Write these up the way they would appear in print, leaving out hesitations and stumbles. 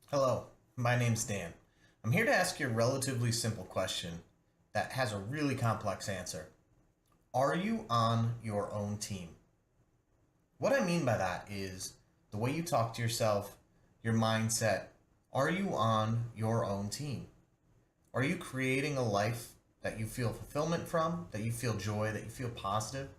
Hello, my name's Dan. I'm here to ask you a relatively simple question that has a really complex answer. Are you on your own team? What I mean by that is the way you talk to yourself, your mindset. Are you on your own team? Are you creating a life that you feel fulfillment from, that you feel joy, that you feel positive?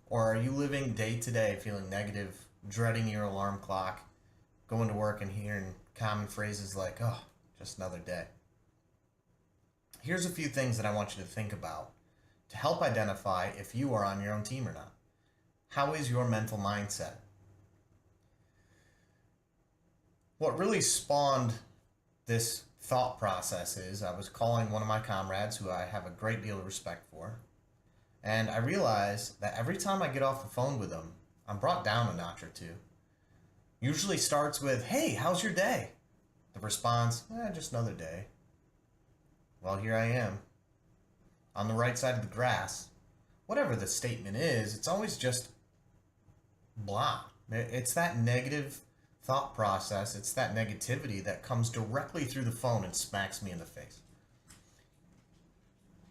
Or are you living day to day feeling negative, dreading your alarm clock, going to work and hearing common phrases like, oh, just another day? Here's a few things that I want you to think about to help identify if you are on your own team or not. How is your mental mindset? What really spawned this thought process is I was calling one of my comrades who I have a great deal of respect for, and I realized that every time I get off the phone with him, I'm brought down a notch or two. Usually starts with, hey, how's your day? The response, just another day. Well, here I am, on the right side of the grass. Whatever the statement is, it's always just blah. It's that negative thought process, it's that negativity that comes directly through the phone and smacks me in the face.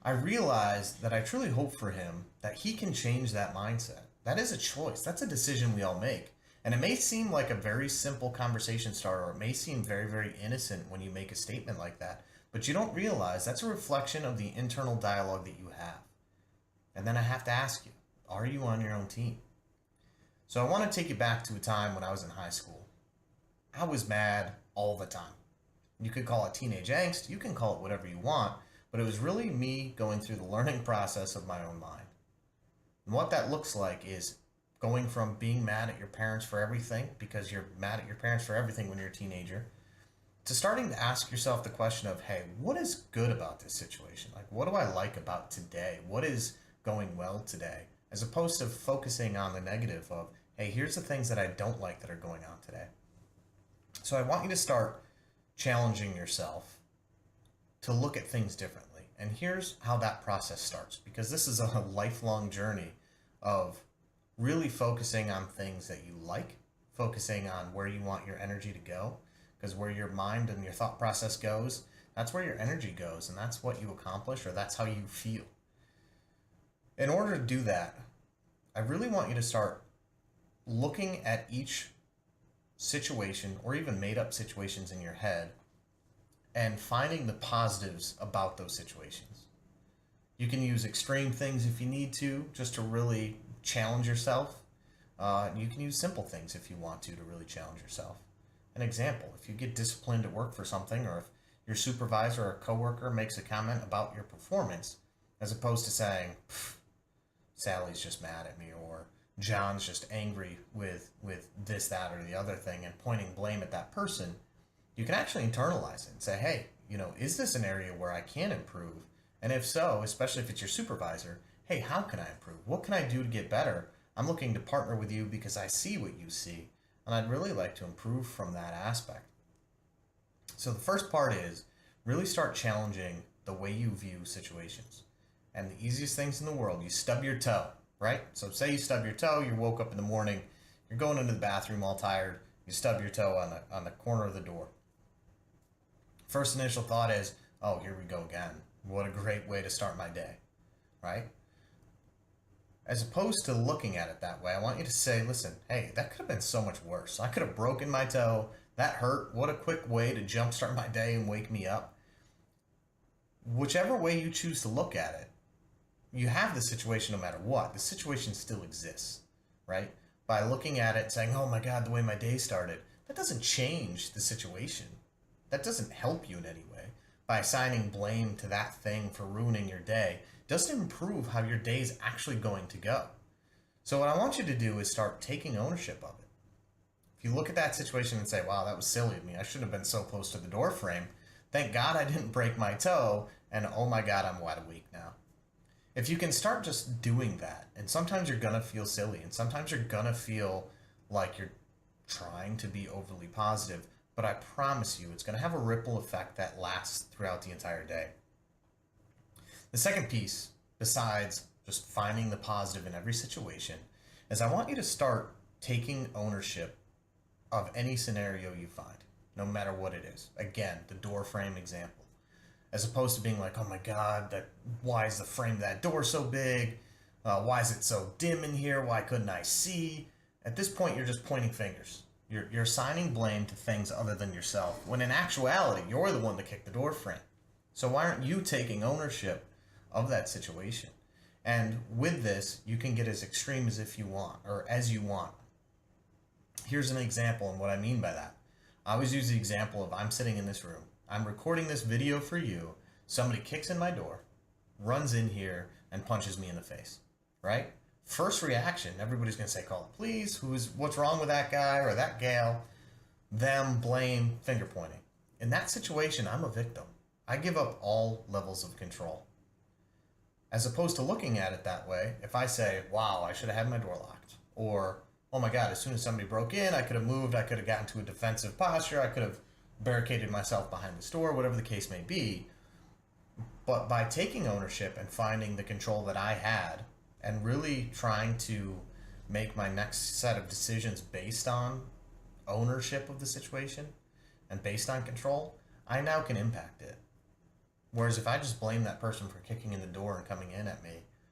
I realized that I truly hope for him that he can change that mindset. That is a choice. That's a decision we all make. And it may seem like a very simple conversation starter, or it may seem very, very innocent when you make a statement like that, but you don't realize that's a reflection of the internal dialogue that you have. And then I have to ask you, are you on your own team? So I want to take you back to a time when I was in high school. I was mad all the time. You could call it teenage angst, you can call it whatever you want, but it was really me going through the learning process of my own mind. And what that looks like is going from being mad at your parents for everything, because you're mad at your parents for everything when you're a teenager, to starting to ask yourself the question of, hey, what is good about this situation? Like, what do I like about today? What is going well today? As opposed to focusing on the negative of, hey, here's the things that I don't like that are going on today. So I want you to start challenging yourself to look at things differently. And here's how that process starts, because this is a lifelong journey of really focusing on things that you like, focusing on where you want your energy to go, because where your mind and your thought process goes, that's where your energy goes, and that's what you accomplish, or that's how you feel. In order to do that, I really want you to start looking at each situation, or even made up situations in your head, and finding the positives about those situations. You can use extreme things if you need to, just to really challenge yourself. You can use simple things if you want to really challenge yourself. An example, if you get disciplined at work for something, or if your supervisor or coworker makes a comment about your performance, as opposed to saying, Sally's just mad at me, or John's just angry with this, that, or the other thing, and pointing blame at that person, you can actually internalize it and say, hey, is this an area where I can improve? And if so, especially if it's your supervisor, hey, how can I improve? What can I do to get better? I'm looking to partner with you because I see what you see, and I'd really like to improve from that aspect. So the first part is really start challenging the way you view situations. And the easiest things in the world, you stub your toe, right? So say you stub your toe, you woke up in the morning, you're going into the bathroom all tired, you stub your toe on the corner of the door. First initial thought is, oh, here we go again. What a great way to start my day, right? As opposed to looking at it that way, I want you to say, listen, hey, that could have been so much worse. I could have broken my toe. That hurt. What a quick way to jumpstart my day and wake me up. Whichever way you choose to look at it, you have the situation no matter what. The situation still exists, right? By looking at it and saying, oh my God, the way my day started, that doesn't change the situation. That doesn't help you in any way. By assigning blame to that thing for ruining your day, doesn't improve how your day is actually going to go. So what I want you to do is start taking ownership of it. If you look at that situation and say, wow, that was silly of me. I shouldn't have been so close to the door frame. Thank God I didn't break my toe, and oh my God, I'm wide awake now. If you can start just doing that, and sometimes you're gonna feel silly, and sometimes you're gonna feel like you're trying to be overly positive, but I promise you it's gonna have a ripple effect that lasts throughout the entire day. The second piece, besides just finding the positive in every situation, is I want you to start taking ownership of any scenario you find. no matter what it is. Again, the door frame example. As opposed to being like, oh my God, why is the frame of that door so big? Why is it so dim in here? Why couldn't I see? At this point, you're just pointing fingers. You're assigning blame to things other than yourself, when in actuality, you're the one that kicked the door frame. So why aren't you taking ownership of that situation? And with this, you can get as extreme as if you want, or as you want. Here's an example and what I mean by that. I always use the example of I'm sitting in this room. I'm recording this video for you. Somebody kicks in my door, runs in here, and punches me in the face, right? First reaction, everybody's going to say, call the police. What's wrong with that guy or that gal? Them, blame, finger pointing. In that situation, I'm a victim. I give up all levels of control. As opposed to looking at it that way, if I say, wow, I should have had my door locked, or, oh my God, as soon as somebody broke in, I could have moved, I could have gotten to a defensive posture, I could have barricaded myself behind the store, whatever the case may be. But by taking ownership and finding the control that I had, and really trying to make my next set of decisions based on ownership of the situation and based on control, I now can impact it. Whereas if I just blame that person for kicking in the door and coming in at me,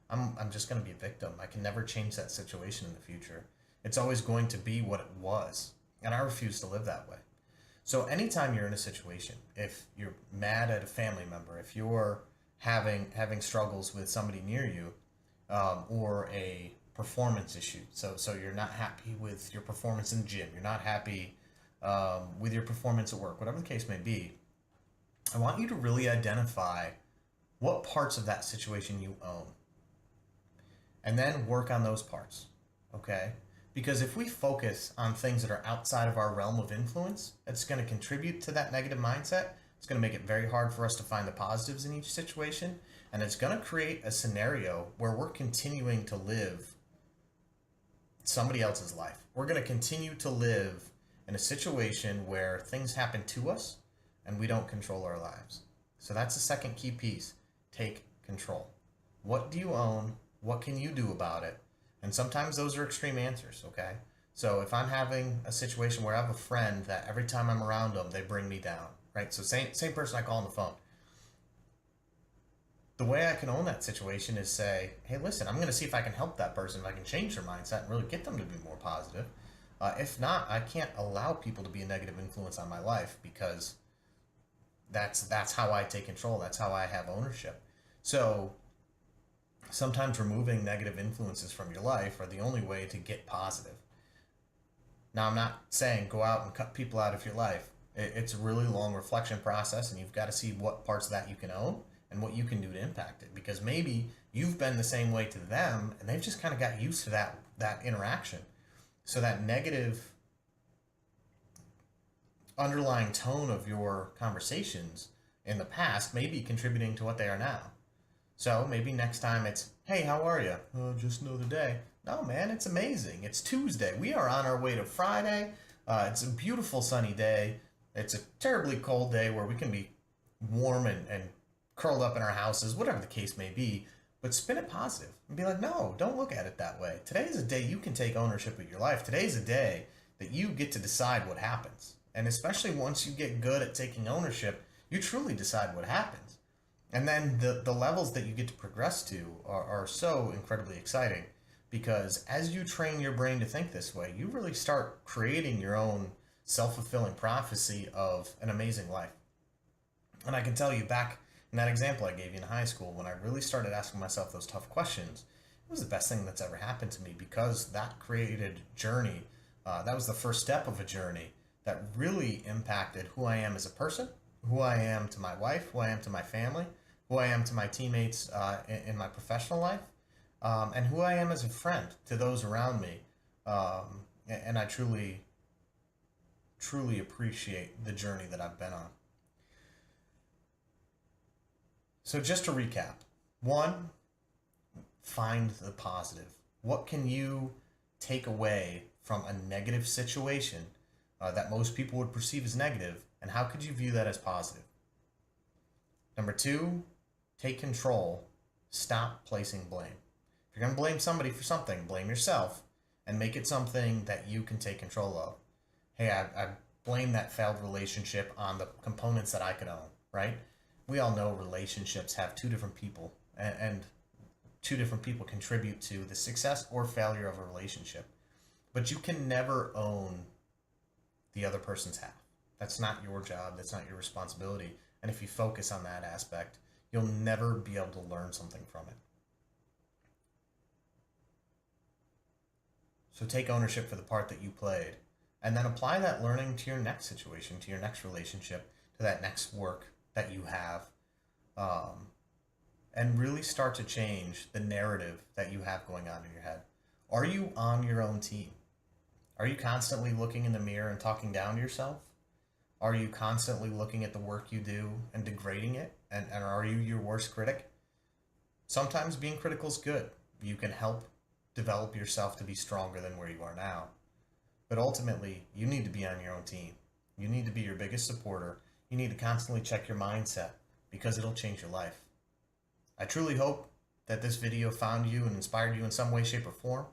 I'm just going to be a victim. I can never change that situation in the future. It's always going to be what it was. And I refuse to live that way. So anytime you're in a situation, if you're mad at a family member, if you're having struggles with somebody near you, or a performance issue, so you're not happy with your performance in the gym, you're not happy with your performance at work, whatever the case may be, I want you to really identify what parts of that situation you own, and then work on those parts, okay? Because if we focus on things that are outside of our realm of influence, it's going to contribute to that negative mindset. It's going to make it very hard for us to find the positives in each situation, and it's going to create a scenario where we're continuing to live somebody else's life. We're going to continue to live in a situation where things happen to us and we don't control our lives. So that's the second key piece. Take control. What do you own? What can you do about it? And sometimes those are extreme answers, okay? So if I'm having a situation where I have a friend that every time I'm around them, they bring me down, right? So same person I call on the phone. The way I can own that situation is say, hey, listen, I'm going to see if I can help that person, if I can change their mindset and really get them to be more positive. If not, I can't allow people to be a negative influence on my life, because that's how I take control. That's how I have ownership. So sometimes removing negative influences from your life are the only way to get positive. Now, I'm not saying go out and cut people out of your life. It's a really long reflection process, and you've got to see what parts of that you can own and what you can do to impact it. Because maybe you've been the same way to them, and they've just kind of got used to that interaction. So that negative underlying tone of your conversations in the past may be contributing to what they are now. So maybe next time it's, hey, how are you? Oh, just another day. No, man, it's amazing. It's Tuesday. We are on our way to Friday. It's a beautiful sunny day. It's a terribly cold day where we can be warm and curled up in our houses, whatever the case may be. But spin it positive and be like, no, don't look at it that way. Today is a day you can take ownership of your life. Today is a day that you get to decide what happens. And especially once you get good at taking ownership, you truly decide what happens. And then the levels that you get to progress to are so incredibly exciting, because as you train your brain to think this way, you really start creating your own self-fulfilling prophecy of an amazing life. And I can tell you, back in that example I gave you in high school, when I really started asking myself those tough questions, it was the best thing that's ever happened to me, because that created journey. That was the first step of a journey that really impacted who I am as a person, who I am to my wife, who I am to my family, who I am to my teammates in my professional life, and who I am as a friend to those around me. And I truly, truly appreciate the journey that I've been on. So just to recap, 1, find the positive. What can you take away from a negative situation that most people would perceive as negative, and how could you view that as positive? Number 2, take control. Stop placing blame. If you're going to blame somebody for something, blame yourself and make it something that you can take control of. Hey, blame that failed relationship on the components that I could own, right? We all know relationships have two different people, and two different people contribute to the success or failure of a relationship. But you can never own the other person's half. That's not your job. That's not your responsibility. And if you focus on that aspect, you'll never be able to learn something from it. So take ownership for the part that you played, and then apply that learning to your next situation, to your next relationship, to that next work that you have, and really start to change the narrative that you have going on in your head. Are you on your own team? Are you constantly looking in the mirror and talking down to yourself? Are you constantly looking at the work you do and degrading it? And are you your worst critic? Sometimes being critical is good. You can help develop yourself to be stronger than where you are now. But ultimately, you need to be on your own team. You need to be your biggest supporter. You need to constantly check your mindset because it'll change your life. I truly hope that this video found you and inspired you in some way, shape, or form.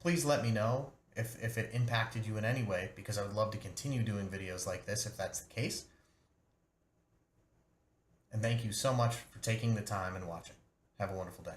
Please let me know if it impacted you in any way, because I would love to continue doing videos like this if that's the case. And thank you so much for taking the time and watching. Have a wonderful day.